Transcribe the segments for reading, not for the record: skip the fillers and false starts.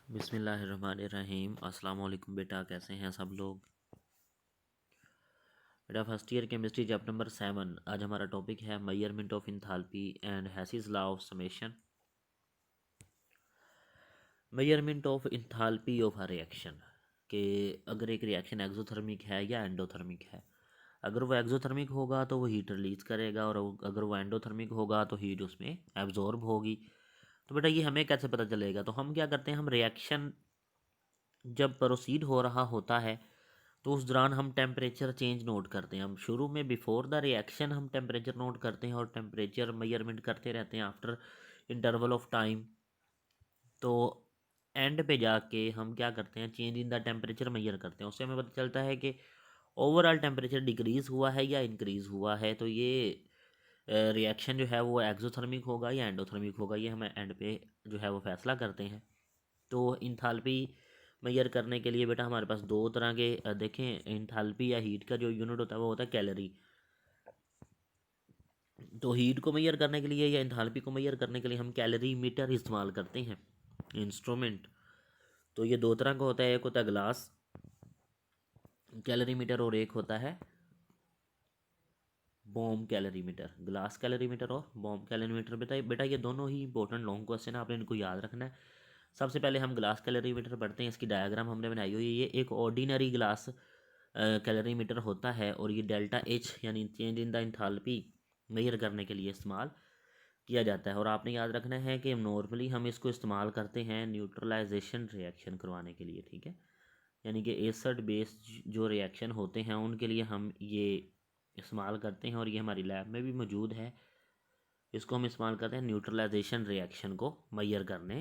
बिस्मिल्लाहिर्रहमानिर्रहीम। अस्सलाम वालेकुम बेटा, कैसे हैं सब लोग। बेटा first year chemistry chapter number 7। आज हमारा टॉपिक है measurement of enthalpy and Hess's law of summation. Measurement of enthalpy of a reaction कि अगर एक रिएक्शन एक्सोथर्मिक है या एंडोथर्मिक है। अगर वो एक्सोथर्मिक होगा तो वो हीट रिलीज करेगा, और अगर वो एंडोथर्मिक होगा तो हीट उसमें एब्जॉर्ब होगी। तो बेटा ये हमें कैसे पता चलेगा, तो हम क्या करते हैं, हम रिएक्शन जब प्रोसीड हो रहा होता है तो उस दौरान हम टेम्परेचर चेंज नोट करते हैं। हम शुरू में बिफोर द रिएक्शन हम टेम्परेचर नोट करते हैं और टेम्परेचर मेजरमेंट करते रहते हैं आफ्टर इंटरवल ऑफ टाइम। तो एंड पे जाके हम क्या करते हैं, change in the temperature measure करते हैं। उससे हमें पता चलता है कि ओवरऑल टेम्परेचर डिक्रीज़ हुआ है या इंक्रीज़ हुआ है। तो ये रिएक्शन जो है वो एक्सोथर्मिक होगा या एंडोथर्मिक होगा, ये हम एंड पे जो है वो फैसला करते हैं। तो इंथैल्पी मेजर करने के लिए बेटा हमारे पास दो तरह के देखें, इंथैल्पी या हीट का जो यूनिट होता है वो होता है कैलोरी। तो हीट को मेजर करने के लिए या इंथैल्पी को मेजर करने के लिए हम कैलोरी मीटर इस्तेमाल करते हैं, इंस्ट्रूमेंट। तो ये दो तरह का होता है, एक होता है ग्लास कैलोरी मीटर और एक होता है bomb calorie meter. Glass calorie meter और बॉम कैलोरी मीटर, बेटा बेटा ये दोनों ही इंपॉर्टेंट लॉन्ग क्वेश्चन है, आपने इनको याद रखना है। सबसे पहले हम ग्लास कैलोरी मीटर पढ़ते हैं। इसकी डायग्राम हमने बनाई हुई है। ये एक ऑर्डिनरी ग्लास कैलोरी मीटर होता है और ये डेल्टा एच यानी change in the enthalpy measure करने के लिए इस्तेमाल किया जाता है। और आपने याद रखना है कि नॉर्मली हम इसको इस्तेमाल करते हैं न्यूट्रलाइजेशन रिएक्शन करवाने के लिए, ठीक है। यानी कि एसिड बेस जो रिएक्शन होते हैं उनके लिए हम ये इस्तेमाल करते हैं, और ये हमारी लैब में भी मौजूद है। इसको हम इस्तेमाल करते हैं न्यूट्रलाइजेशन रिएक्शन को मेजर करने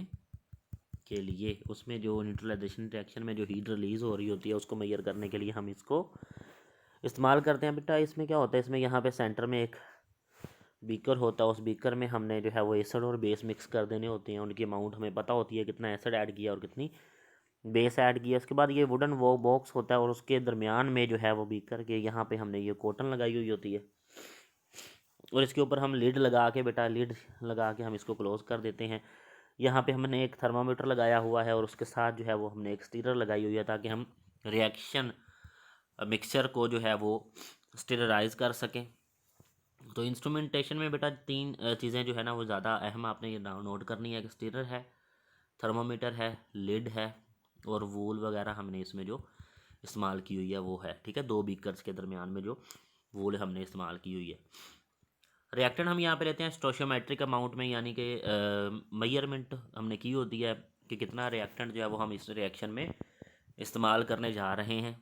के लिए। उसमें जो न्यूट्रलाइजेशन रिएक्शन में जो हीट रिलीज़ हो रही होती है उसको मेजर करने के लिए हम इसको इस्तेमाल करते हैं। बेटा इसमें क्या होता है, इसमें यहाँ पे सेंटर में एक बीकर होता है। उस बीकर में हमने जो है वो एसिड और बेस मिक्स कर देने होते हैं। उनकी अमाउंट हमें पता होती है, कितना एसिड ऐड किया और कितनी बेस ऐड किया। उसके बाद ये वुडन वो बॉक्स होता है और उसके दरमियान में जो है वो बीकर के यहाँ पे हमने ये कॉटन लगाई हुई होती है, और इसके ऊपर हम लिड लगा के, बेटा लिड लगा के हम इसको क्लोज कर देते हैं। यहाँ पे हमने एक थर्मामीटर लगाया हुआ है और उसके साथ जो है वो हमने एक स्टीरर लगाई हुई है, ताकि हम रिएक्शन मिक्सचर को जो है वो स्टीरराइज कर सकें। तो इंस्ट्रूमेंटेशन में बेटा तीन चीज़ें जो है ना वो ज़्यादा अहम आपने ये नोट करनी है कि स्टीरर है, थर्मामीटर है, लिड है, और वूल वगैरह हमने इसमें जो इस्तेमाल की हुई है वो है, ठीक है। दो बीकर्स के दरमियान में जो वूल हमने इस्तेमाल की हुई है। रिएक्टेंट हम यहाँ पे लेते हैं स्टोशियोमेट्रिक अमाउंट में, यानी कि मेजरमेंट हमने की होती है कि कितना रिएक्टेंट जो है वो हम इस रिएक्शन में इस्तेमाल करने जा रहे हैं।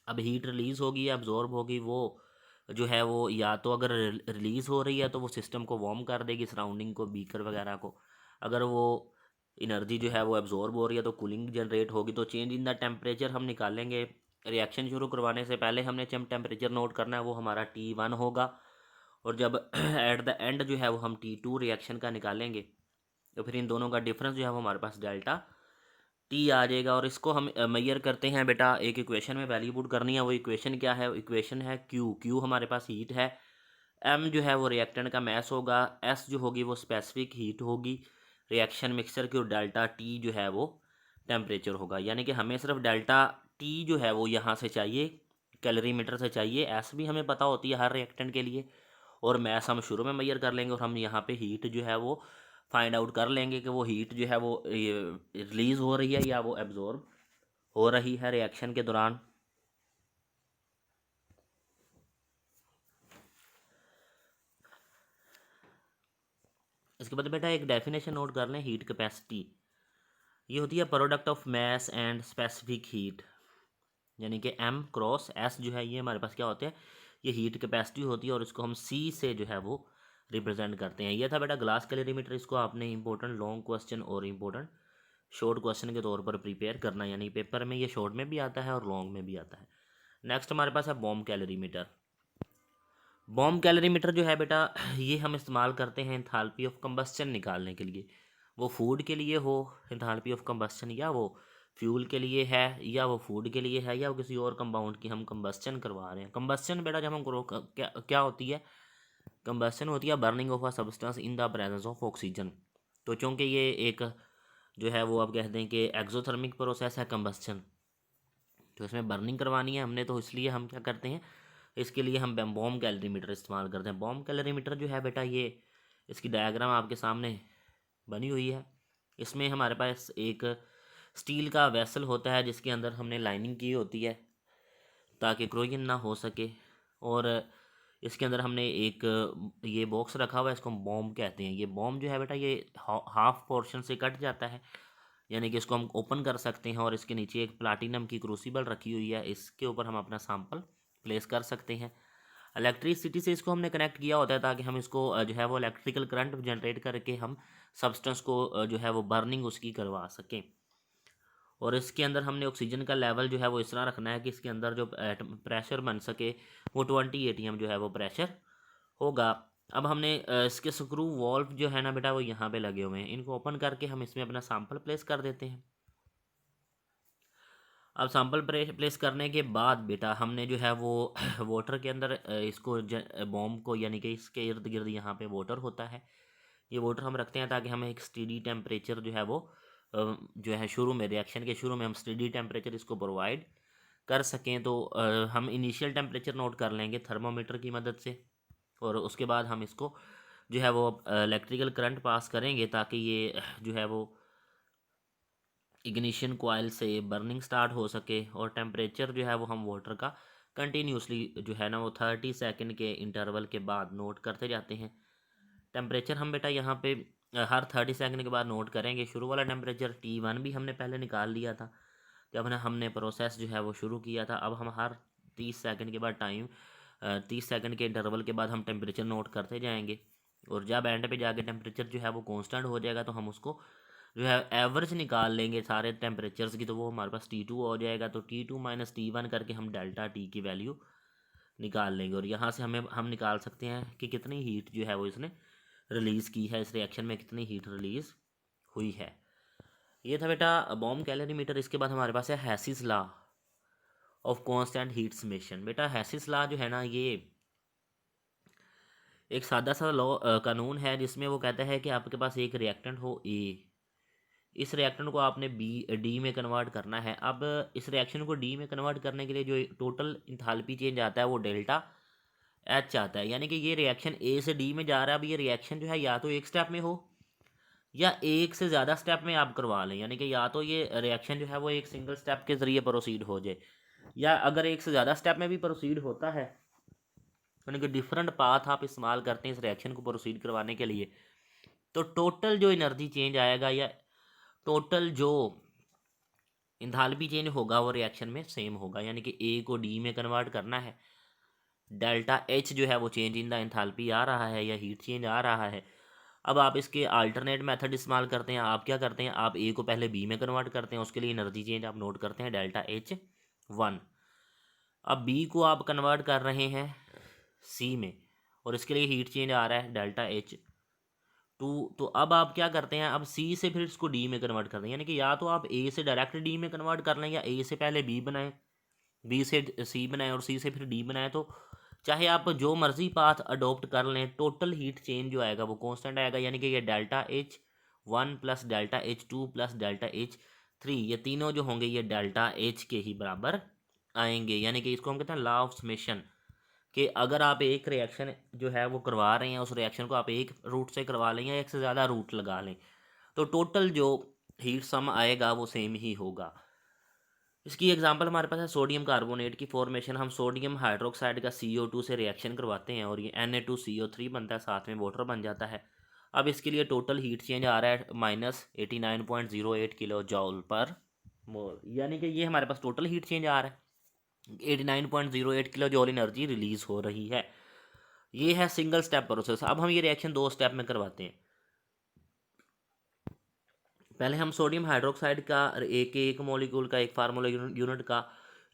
अब हीट रिलीज़ होगी या अब्जॉर्ब होगी, वो जो है वो या तो अगर रिलीज़ हो रही है तो वो सिस्टम को वार्म कर देगी, सराउंडिंग को, बीकर वगैरह को। अगर वो एनर्जी जो है वो एब्जॉर्ब हो रही है तो कूलिंग जनरेट होगी। तो चेंज इन द टेम्परेचर हम निकालेंगे। रिएक्शन शुरू करवाने से पहले हमने जब टेम्परेचर नोट करना है वो हमारा T1 होगा, और जब एट द एंड जो है वो हम T2 रिएक्शन का निकालेंगे तो फिर इन दोनों का डिफरेंस जो है वो हमारे पास डेल्टा टी आ जाएगा। और इसको हम मेजर करते हैं बेटा, एक इक्वेशन में वैल्यू पुट करनी है। वो इक्वेशन क्या है, इक्वेशन है क्यू। क्यू हमारे पास हीट है, एम जो है वो रिएक्टेंट का मैस होगा, एस जो होगी वो स्पेसिफिक हीट होगी रिएक्शन मिक्सचर की, और डेल्टा टी जो है वो टेम्परेचर होगा। यानी कि हमें सिर्फ डेल्टा टी जो है वो यहाँ से चाहिए, कैलोरी मीटर से चाहिए। एस भी हमें पता होती है हर रिएक्टेंट के लिए, और मैस हम शुरू में मेजर कर लेंगे, और हम यहाँ पे हीट जो है वो फाइंड आउट कर लेंगे कि वो हीट जो है वो रिलीज़ हो रही है या वो एब्जॉर्ब हो रही है रिएक्शन के दौरान। इसके बाद बेटा एक डेफिनेशन नोट कर लें, हीट कैपेसिटी। ये होती है product of mass and specific heat, यानी कि एम क्रॉस एस जो है ये हमारे पास क्या होते हैं, ये हीट कैपेसिटी होती है, और इसको हम सी से जो है वो रिप्रेजेंट करते हैं। ये था बेटा ग्लास कैलोरीमीटर। इसको आपने इंपॉर्टेंट लॉन्ग क्वेश्चन और इंपॉर्टेंट शॉर्ट क्वेश्चन के तौर पर प्रिपेयर करना, यानी पेपर में ये शॉर्ट में भी आता है और लॉन्ग में भी आता है। नेक्स्ट हमारे पास है बॉम्ब कैलोरीमीटर। बॉम्ब कैलोरीमीटर जो है बेटा ये हम इस्तेमाल करते हैं एंथैल्पी ऑफ कंबस्चन निकालने के लिए। वो फूड के लिए हो एंथैल्पी ऑफ कंबस्चन, या वो फ्यूल के लिए है, या वो फूड के लिए है, या वो किसी और कंपाउंड की हम कंबस्चन करवा रहे हैं। कंबस्चन बेटा जब हम क्या होती है, कंबस्चन होती है burning of a substance in the presence of oxygen. तो चूँकि ये एक जो है वो आप कह दें कि एक्सोथर्मिक प्रोसेस है कंबस्चन, तो इसमें बर्निंग करवानी है हमने, तो इसलिए हम क्या करते हैं, इसके लिए हम बॉम कैलोरीमीटर इस्तेमाल करते हैं। बॉम कैलोरीमीटर जो है बेटा, ये इसकी डायग्राम आपके सामने बनी हुई है। इसमें हमारे पास एक स्टील का वेसल होता है जिसके अंदर हमने लाइनिंग की होती है ताकि क्रोजन ना हो सके, और इसके अंदर हमने एक ये बॉक्स रखा हुआ है, इसको हम बॉम कहते हैं। ये बॉम जो है बेटा, ये हाफ पोर्शन से कट जाता है, यानी कि इसको हम ओपन कर सकते हैं, और इसके नीचे एक प्लाटिनम की क्रूसिबल रखी हुई है, इसके ऊपर हम अपना सैंपल प्लेस कर सकते हैं। इलेक्ट्रिसिटी से इसको हमने कनेक्ट किया होता है ताकि हम इसको जो है वो इलेक्ट्रिकल करंट जनरेट करके हम सब्सटेंस को जो है वो बर्निंग उसकी करवा सकें। और इसके अंदर हमने ऑक्सीजन का लेवल जो है वो इस तरह रखना है कि इसके अंदर जो प्रेशर बन सके वो 20 ATM जो है वो प्रेशर होगा। अब हमने इसके स्क्रू वॉल्व जो है ना बेटा, वो यहाँ पे लगे हुए हैं, इनको ओपन करके हम इसमें अपना सैंपल प्लेस कर देते हैं। अब सैंपल प्लेस करने के बाद बेटा हमने जो है वो वाटर के अंदर इसको बॉम्ब को, यानी कि इसके इर्द गिर्द यहाँ पे वाटर होता है, ये वाटर हम रखते हैं ताकि हमें एक स्टेडी टेम्परेचर जो है वो जो है शुरू में, रिएक्शन के शुरू में हम स्टेडी टेम्परेचर इसको प्रोवाइड कर सकें। तो हम इनिशियल टेम्परेचर नोट कर लेंगे थर्मोमीटर की मदद से, और उसके बाद हम इसको जो है वो इलेक्ट्रिकल करंट पास करेंगे ताकि ये जो है वो इग्निशन कॉइल से बर्निंग स्टार्ट हो सके। और टेम्परेचर जो है वो हम वाटर का कंटिन्यूसली जो है ना वो 30 सेकंड के इंटरवल के बाद नोट करते जाते हैं। टेम्परेचर हम बेटा यहाँ पे हर 30 सेकंड के बाद नोट करेंगे। शुरू वाला टेम्परेचर T1 भी हमने पहले निकाल लिया था जब हमने प्रोसेस जो है वो शुरू किया था। अब हम हर 30 सेकंड के बाद 30 सेकंड के इंटरवल के बाद हम टेम्परेचर नोट करते जाएंगे, और जब एंड पे जाके टेम्परेचर जो है वो कांस्टेंट हो जाएगा तो हम उसको जो है एवरेज निकाल लेंगे सारे टेम्परेचर्स की, तो वो हमारे पास T2 हो जाएगा। तो T2 माइनस T1 करके हम डेल्टा T की वैल्यू निकाल लेंगे, और यहाँ से हम निकाल सकते हैं कि कितनी हीट जो है वो इसने रिलीज़ की है, इस रिएक्शन में कितनी हीट रिलीज़ हुई है। ये था बेटा बॉम्ब कैलोरीमीटर। इसके बाद हमारे पास है Hess's law of constant heat summation. बेटा हैसिस लॉ जो है ना, ये एक सादा सा कानून है जिसमें वो कहता है कि आपके पास एक रिएक्टेंट हो ए, इस रिएक्टेंट को आपने डी में कन्वर्ट करना है। अब इस रिएक्शन को डी में कन्वर्ट करने के लिए जो टोटल इंथैल्पी चेंज आता है वो डेल्टा एच आता है, यानी कि ये रिएक्शन ए से डी में जा रहा है। अब ये रिएक्शन जो है या तो एक स्टेप में हो या एक से ज़्यादा स्टेप में आप करवा लें, यानी कि या तो ये रिएक्शन जो है वो एक सिंगल स्टेप के ज़रिए प्रोसीड हो जाए, या अगर एक से ज़्यादा स्टेप में भी प्रोसीड होता है, यानी कि डिफरेंट पाथ आप इस्तेमाल करते हैं इस रिएक्शन को प्रोसीड करवाने के लिए, तो टोटल जो एनर्जी चेंज आएगा या टोटल जो इंथैल्पी चेंज होगा वो रिएक्शन में सेम होगा। यानी कि ए को डी में कन्वर्ट करना है, डेल्टा एच जो है वो चेंज इन द इंथैल्पी आ रहा है या हीट चेंज आ रहा है। अब आप इसके अल्टरनेट मेथड इस्तेमाल करते हैं। आप क्या करते हैं, आप ए को पहले बी में कन्वर्ट करते हैं, उसके लिए एनर्जी चेंज आप नोट करते हैं डेल्टा H1। अब बी को आप कन्वर्ट कर रहे हैं सी में, और इसके लिए हीट चेंज आ रहा है डेल्टा H2। तो अब आप क्या करते हैं, अब सी से फिर इसको डी में कन्वर्ट कर रहे हैं, यानी कि या तो आप ए से डायरेक्ट डी में कन्वर्ट कर लें, या ए से पहले बी बनाएं, बी से सी बनाएं, और सी से फिर डी बनाएं। तो चाहे आप जो मर्जी पाथ अडोप्ट कर लें, टोटल हीट चेंज जो आएगा वो कांस्टेंट आएगा, यानी कि ये delta H1 plus delta H2 plus delta H3, ये तीनों जो होंगे ये डेल्टा H के ही बराबर आएंगे। यानी कि इसको हम कहते हैं लॉ ऑफ समेशन, कि अगर आप एक रिएक्शन जो है वो करवा रहे हैं, उस रिएक्शन को आप एक रूट से करवा लें या एक से ज़्यादा रूट लगा लें, तो टोटल जो हीट सम आएगा वो सेम ही होगा। इसकी एग्जांपल हमारे पास है सोडियम कार्बोनेट की फॉर्मेशन। हम सोडियम हाइड्रोक्साइड का CO2 से रिएक्शन करवाते हैं और ये Na2CO3 बनता है, साथ में वाटर बन जाता है। अब इसके लिए टोटल हीट चेंज आ रहा है -89.08 किलो जॉल पर मोल, यानी कि ये हमारे पास टोटल हीट चेंज आ रहा है, 89.08 किलो जॉल एनर्जी रिलीज हो रही है। ये है सिंगल स्टेप प्रोसेस। अब हम ये रिएक्शन दो स्टेप में करवाते हैं। पहले हम सोडियम हाइड्रोक्साइड का एक मॉलिक्यूल का, एक फार्मूला यूनिट का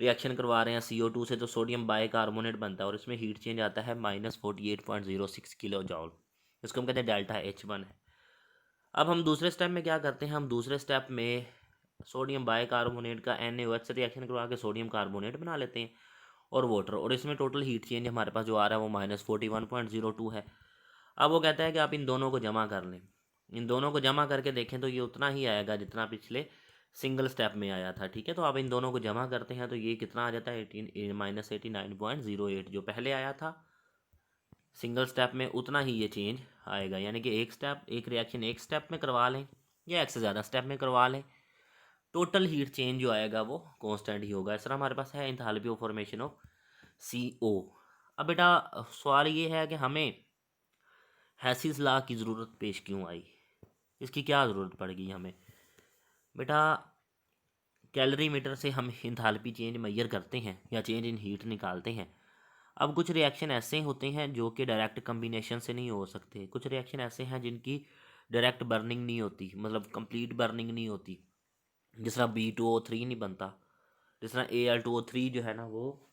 रिएक्शन करवा रहे हैं CO2 से, तो सोडियम बाइकार्बोनेट बनता है और इसमें हीट चेंज आता है -48.06 किलो जॉल, इसको हम कहते हैं डेल्टा H1 है। अब हम दूसरे स्टेप में क्या करते हैं, हम दूसरे स्टेप में सोडियम बाइकार्बोनेट का NaOH से रिएक्शन करवा के सोडियम कार्बोनेट बना लेते हैं और वाटर, और इसमें टोटल हीट चेंज हमारे पास जो आ रहा है वो -41.02 है। अब वो कहता है कि आप इन दोनों को जमा कर लें। इन दोनों को जमा करके देखें तो ये उतना ही आएगा जितना पिछले सिंगल स्टेप में आया था। ठीक है, तो अब इन दोनों को जमा करते हैं तो ये कितना आ जाता है 18 माइनस 89.08, जो पहले आया था सिंगल स्टेप में उतना ही ये चेंज आएगा। यानी कि एक रिएक्शन एक स्टेप में करवा लें या एक से ज़्यादा स्टेप में करवा लें, टोटल हीट चेंज जो आएगा वो कांस्टेंट ही होगा। इस तरह हमारे पास है enthalpy of formation of CO। अब बेटा सवाल ये है कि हमें हेसिस लॉ की ज़रूरत पेश क्यों आई, इसकी क्या ज़रूरत पड़ेगी हमें। बेटा कैलोरी मीटर से हम एंथैल्पी चेंज मेजर करते हैं या चेंज इन हीट निकालते हैं। अब कुछ रिएक्शन ऐसे होते हैं जो कि डायरेक्ट कम्बिनेशन से नहीं हो सकते, कुछ रिएक्शन ऐसे हैं जिनकी डायरेक्ट बर्निंग नहीं होती, मतलब कंप्लीट बर्निंग नहीं होती। जिस तरह B2O3 नहीं बनता, जिस तरह Al2O3 जो है ना वो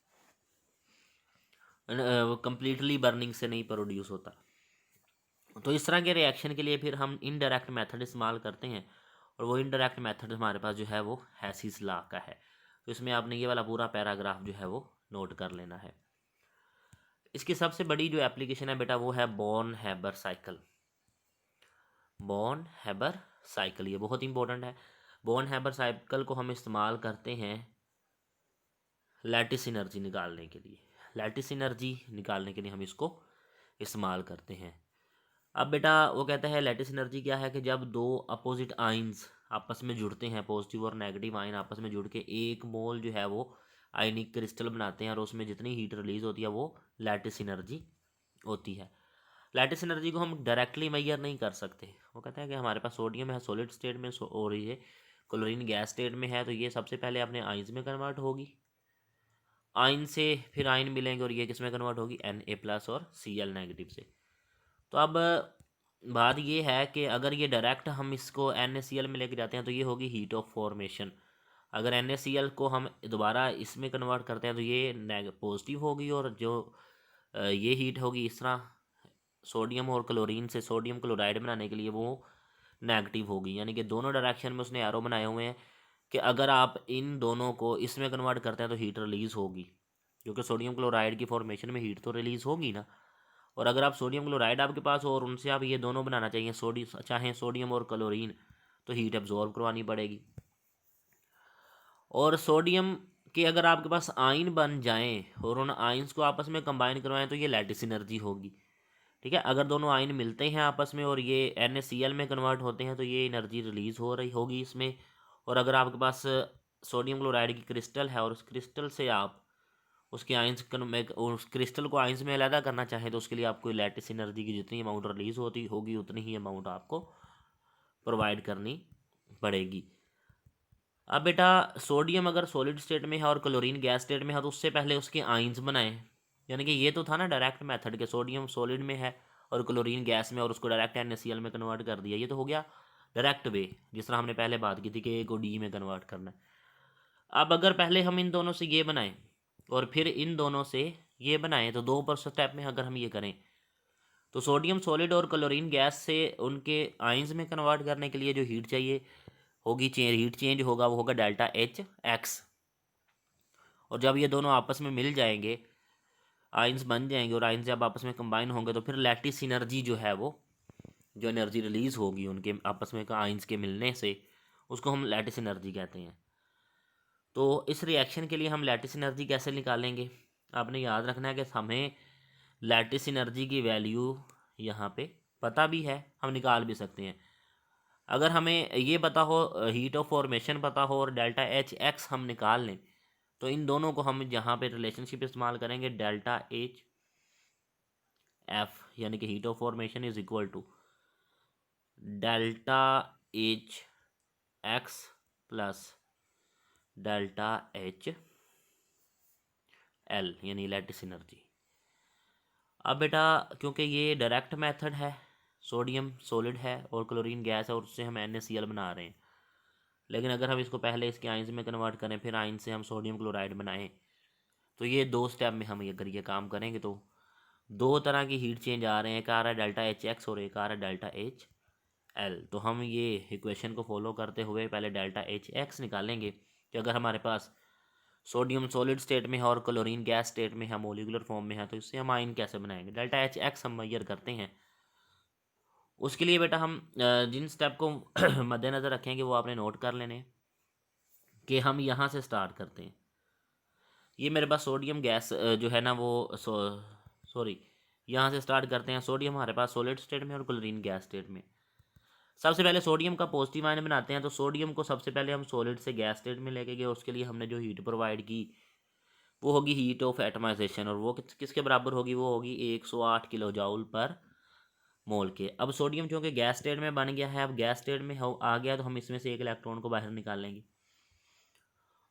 कम्प्लीटली बर्निंग से नहीं प्रोड्यूस होता। तो इस तरह के रिएक्शन के लिए फिर हम इनडायरेक्ट मेथड इस्तेमाल करते हैं, और वो इनडायरेक्ट मेथड हमारे पास जो है वो हेसिस लॉ का है। तो इसमें आपने ये वाला पूरा पैराग्राफ जो है वो नोट कर लेना है। इसकी सबसे बड़ी जो एप्लीकेशन है बेटा वो है born Haber cycle. Born Haber cycle ये बहुत इंपॉर्टेंट है। बॉर्न हैबर साइकिल को हम इस्तेमाल करते हैं लैटिस एनर्जी निकालने के लिए। लैटिस एनर्जी निकालने के लिए हम इसको इस्तेमाल करते हैं। अब बेटा वो कहता है लैटिस एनर्जी क्या है कि जब दो अपोजिट आइंस आपस में जुड़ते हैं, पॉजिटिव और नेगेटिव आइन आपस में जुड़ के एक मोल जो है वो आयनिक क्रिस्टल बनाते हैं, और उसमें जितनी हीट रिलीज होती है वो लैटिस एनर्जी होती है। लैटिस एनर्जी को हम डायरेक्टली मेजर नहीं कर सकते। वो कहता है कि हमारे पास सोडियम है सॉलिड स्टेट में और ये क्लोरीन गैस स्टेट में है, तो ये सबसे पहले अपने आइंस में कन्वर्ट होगी, आइन से फिर आइन मिलेंगे और ये किस में कन्वर्ट होगी Na+ और Cl नेगेटिव से। तो अब बात ये है कि अगर ये डायरेक्ट हम इसको NaCl में लेके जाते हैं तो ये होगी हीट ऑफ फॉर्मेशन। अगर NaCl को हम दोबारा इसमें कन्वर्ट करते हैं तो ये पॉजिटिव होगी, और जो ये हीट होगी इस तरह सोडियम और क्लोरीन से सोडियम क्लोराइड बनाने के लिए वो नेगेटिव होगी। यानी कि दोनों डायरेक्शन में उसने एरो बनाए हुए हैं कि अगर आप इन दोनों को इसमें कन्वर्ट करते हैं तो हीट रिलीज़ होगी, क्योंकि सोडियम क्लोराइड की फॉर्मेशन में हीट तो रिलीज़ होगी ना। और अगर आप सोडियम क्लोराइड आपके पास हो और उनसे आप ये दोनों बनाना चाहिए चाहे सोडियम और क्लोरीन, तो हीट एब्जॉर्ब करवानी पड़ेगी। और सोडियम के अगर आपके पास आयन बन जाएं और उन आयन्स को आपस में कंबाइन करवाएं तो ये लैटिस एनर्जी होगी। ठीक है, अगर दोनों आयन मिलते हैं आपस में और ये NaCl में कन्वर्ट होते हैं तो ये एनर्जी रिलीज़ हो रही होगी इसमें। और अगर आपके पास सोडियम क्लोराइड की क्रिस्टल है और उस क्रिस्टल से आप उसके आइंस उस क्रिस्टल को आइंस में अलहदा करना चाहें तो उसके लिए आपको लैटिस एनर्जी की जितनी अमाउंट रिलीज़ होती होगी उतनी ही अमाउंट आपको प्रोवाइड करनी पड़ेगी। अब बेटा सोडियम अगर सॉलिड स्टेट में है और क्लोरीन गैस स्टेट में है तो उससे पहले उसके आइंस बनाएं। यानी कि ये तो था ना डायरेक्ट मेथड के सोडियम सॉलिड में है और क्लोरीन गैस में और उसको डायरेक्ट NaCl में कन्वर्ट कर दिया, ये तो हो गया डायरेक्ट वे, जिस तरह हमने पहले बात की थी कि A को D में कन्वर्ट करना है। अब अगर पहले हम इन दोनों से ये बनाएं और फिर इन दोनों से ये बनाएं तो 2 स्टेप में अगर हम ये करें तो सोडियम सॉलिड और क्लोरीन गैस से उनके आइंस में कन्वर्ट करने के लिए जो हीट चाहिए होगी हीट चेंज होगा वो होगा ΔHx। और जब ये दोनों आपस में मिल जाएंगे आइंस बन जाएंगे और आइंस जब आपस में कंबाइन होंगे तो फिर लैटिस एनर्जी जो है वो जो एनर्जी रिलीज़ होगी उनके आपस में आइंस के मिलने से उसको हम लैटिस एनर्जी कहते हैं। तो इस रिएक्शन के लिए हम लैटिस एनर्जी कैसे निकालेंगे, आपने याद रखना है कि हमें लैटिस एनर्जी की वैल्यू यहाँ पे पता भी है, हम निकाल भी सकते हैं। अगर हमें ये पता हो हीट ऑफ फॉर्मेशन पता हो और ΔHx हम निकाल लें तो इन दोनों को हम यहाँ पे रिलेशनशिप इस्तेमाल करेंगे ΔHf, यानी कि heat of formation is equal to ΔHx plus ΔHl यानी लैटिस एनर्जी। अब बेटा क्योंकि ये डायरेक्ट मेथड है, सोडियम सॉलिड है और क्लोरीन गैस है और उससे हम NaCl बना रहे हैं, लेकिन अगर हम इसको पहले इसके आइंस में कन्वर्ट करें फिर आइंस से हम सोडियम क्लोराइड बनाएं तो ये 2 स्टेप में हम अगर ये काम करेंगे तो 2 तरह की हीट चेंज आ रहे हैं, एक आ रहा है ΔHx और एक आ रहा है ΔHl। तो हम ये इक्वेशन को फॉलो करते हुए पहले ΔHx निकालेंगे कि अगर हमारे पास सोडियम सॉलिड स्टेट में है और क्लोरीन गैस स्टेट में है, मोलिकुलर फॉर्म में है, तो इससे हम आयन कैसे बनाएंगे। ΔHx हम मेजर करते हैं उसके लिए बेटा हम जिन स्टेप को मद्देनज़र रखेंगे वो आपने नोट कर लेने कि हम यहाँ से स्टार्ट करते हैं। ये मेरे पास सोडियम गैस जो है ना वो सॉरी यहाँ से स्टार्ट करते हैं। सोडियम हमारे पास सॉलिड स्टेट में और क्लोरीन गैस स्टेट में। सबसे पहले सोडियम का पॉजिटिव आयन बनाते हैं। तो सोडियम को सबसे पहले हम सॉलिड से गैस स्टेट में लेके गए। उसके लिए हमने जो हीट प्रोवाइड की वो होगी हीट ऑफ एटमाइजेशन, और वो किसके बराबर होगी, वो होगी 108 किलो जूल पर मोल के। अब सोडियम चूँकि गैस स्टेट में बन गया है, अब गैस स्टेट में आ गया तो हम इसमें से एक इलेक्ट्रॉन को बाहर निकालेंगे,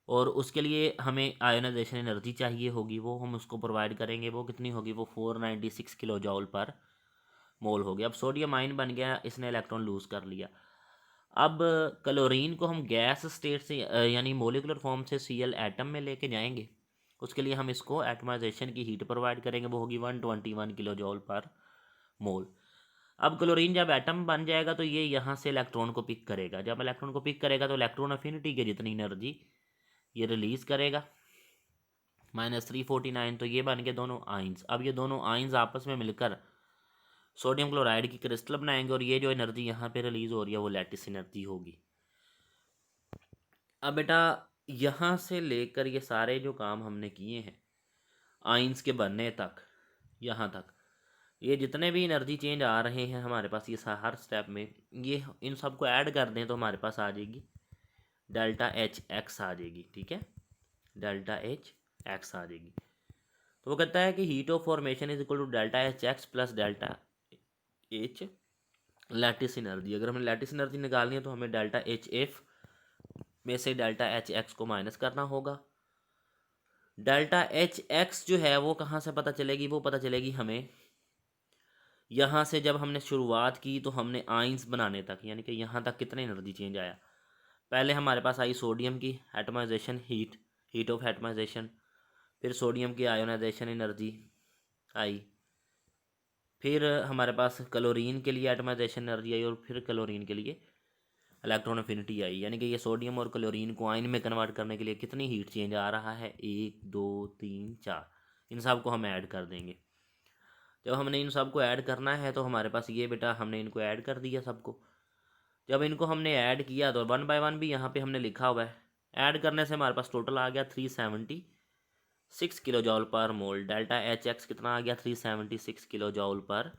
और उसके लिए हमें आयोनाइजेशन एनर्जी चाहिए होगी, वो हम उसको प्रोवाइड करेंगे। वो कितनी होगी, वो 496 किलो जूल पर मोल हो गया। अब सोडियम आयन बन गया, इसने इलेक्ट्रॉन लूज़ कर लिया। अब क्लोरीन को हम गैस स्टेट से यानी मोलिकुलर फॉर्म से Cl एटम में लेके जाएंगे। उसके लिए हम इसको एटमाइजेशन की हीट प्रोवाइड करेंगे, वो होगी 121 किलो जूल पर मोल। अब क्लोरीन जब एटम बन जाएगा तो ये यहाँ से इलेक्ट्रॉन को पिक करेगा। जब इलेक्ट्रॉन को पिक करेगा तो इलेक्ट्रॉन अफिनिटी के जितनी एनर्जी ये रिलीज़ करेगा, -349। तो ये बन गए दोनों आइंस। अब ये दोनों आइंस आपस में मिलकर सोडियम क्लोराइड की क्रिस्टल बनाएंगे, और ये जो एनर्जी यहाँ पे रिलीज़ हो रही है वो लैटिस एनर्जी होगी। अब बेटा यहाँ से लेकर ये सारे जो काम हमने किए हैं आइंस के बनने तक, यहाँ तक ये जितने भी एनर्जी चेंज आ रहे हैं हमारे पास, ये हर स्टेप में, ये इन सब को ऐड कर दें तो हमारे पास आ जाएगी डेल्टा एच एक्स आ जाएगी। ठीक है, डेल्टा एच एक्स आ जाएगी। तो वो कहता है कि heat of formation is equal to delta H X plus delta H lattice energy. अगर हमें लैटिस एनर्जी निकालनी है तो हमें डेल्टा एच एफ में से डेल्टा एच एक्स को माइनस करना होगा। डेल्टा एच एक्स जो है वो कहाँ से पता चलेगी, वो पता चलेगी हमें यहाँ से। जब हमने शुरुआत की तो हमने आइंस बनाने तक, यानी कि यहाँ तक कितने एनर्जी चेंज आया। पहले हमारे पास आई सोडियम की atomisation heat, heat of atomisation, फिर सोडियम की आयोनाइजेशन एनर्जी आई, फिर हमारे पास क्लोरीन के लिए एटमाइजेशन एनर्जी आई, और फिर क्लोरीन के लिए इलेक्ट्रॉन अफिनिटी आई। यानी कि ये सोडियम और क्लोरीन को आयन में कन्वर्ट करने के लिए कितनी हीट चेंज आ रहा है, 1 2 3 4। इन सब को हम ऐड कर देंगे। जब हमने इन सब को ऐड करना है तो हमारे पास ये बेटा हमने इनको ऐड कर दिया सबको। जब इनको हमने ऐड किया तो 1 बाय 1 भी यहाँ पे हमने लिखा हुआ है। ऐड करने से हमारे पास टोटल आ गया 376 किलो जॉल पर मोल। डेल्टा एच एक्स कितना आ गया, 376 किलो जॉल पर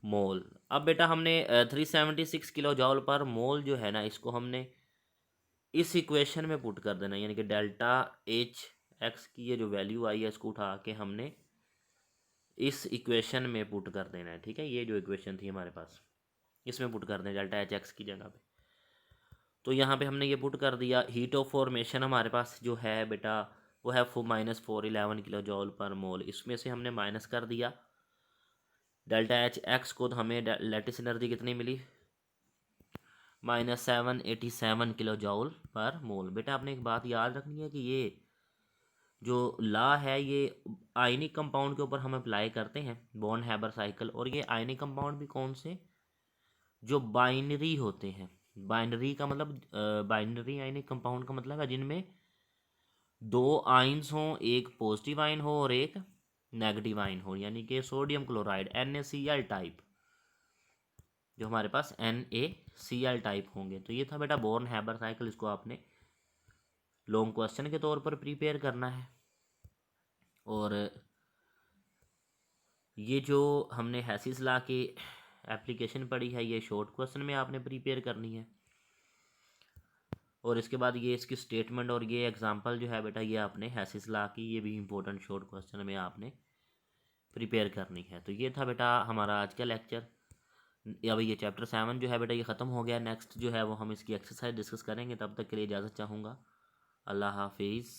मोल। अब बेटा हमने 376 किलो जॉल पर मोल जो है ना, इसको हमने इस इक्वेशन में पुट कर देना, यानी कि डेल्टा एच एक्स की ये जो वैल्यू आई है इसको उठा के हमने इस इक्वेशन में पुट कर देना है। ठीक है, ये जो इक्वेशन थी हमारे पास इसमें पुट कर दें डेल्टा एच एक्स की जगह पे। तो यहाँ पे हमने ये पुट कर दिया। हीट ऑफ फॉर्मेशन हमारे पास जो है बेटा वो है -411 किलो जॉल पर मोल। इसमें से हमने माइनस कर दिया डेल्टा एच एक्स को, तो हमें लैटिस एनर्जी कितनी मिली, -787 किलो जॉल पर मोल। बेटा आपने एक बात याद रखनी है कि ये जो लॉ है ये आयनिक कंपाउंड के ऊपर हम अप्लाई करते हैं, बॉर्न हैबर साइकिल। और ये आयनिक कंपाउंड भी कौन से, जो बाइनरी होते हैं। बाइनरी का मतलब बाइनरी आयनिक कंपाउंड का मतलब है जिनमें दो आयन्स हों, एक पॉजिटिव आयन हो और एक नेगेटिव आयन हो। यानी कि सोडियम क्लोराइड NaCl टाइप, जो हमारे पास NaCl टाइप होंगे। तो ये था बेटा बॉर्न हैबर साइकिल। इसको आपने लॉन्ग क्वेश्चन के तौर पर प्रिपेयर करना है। और ये जो हमने हैसिस लॉ की एप्लीकेशन पढ़ी है ये शॉर्ट क्वेश्चन में आपने प्रिपेयर करनी है। और इसके बाद ये इसकी स्टेटमेंट और ये एग्जांपल जो है बेटा ये आपने हैसिस लॉ की ये भी इंपॉर्टेंट शॉर्ट क्वेश्चन में आपने प्रिपेयर करनी है। तो ये था बेटा हमारा आज का लेक्चर। अब ये चैप्टर 7 जो है बेटा ये ख़त्म हो गया। नेक्स्ट जो है वो हम इसकी एक्सरसाइज डिस्कस करेंगे। तब तक के लिए इजाज़त चाहूँगा। अल्लाह हाफिज़।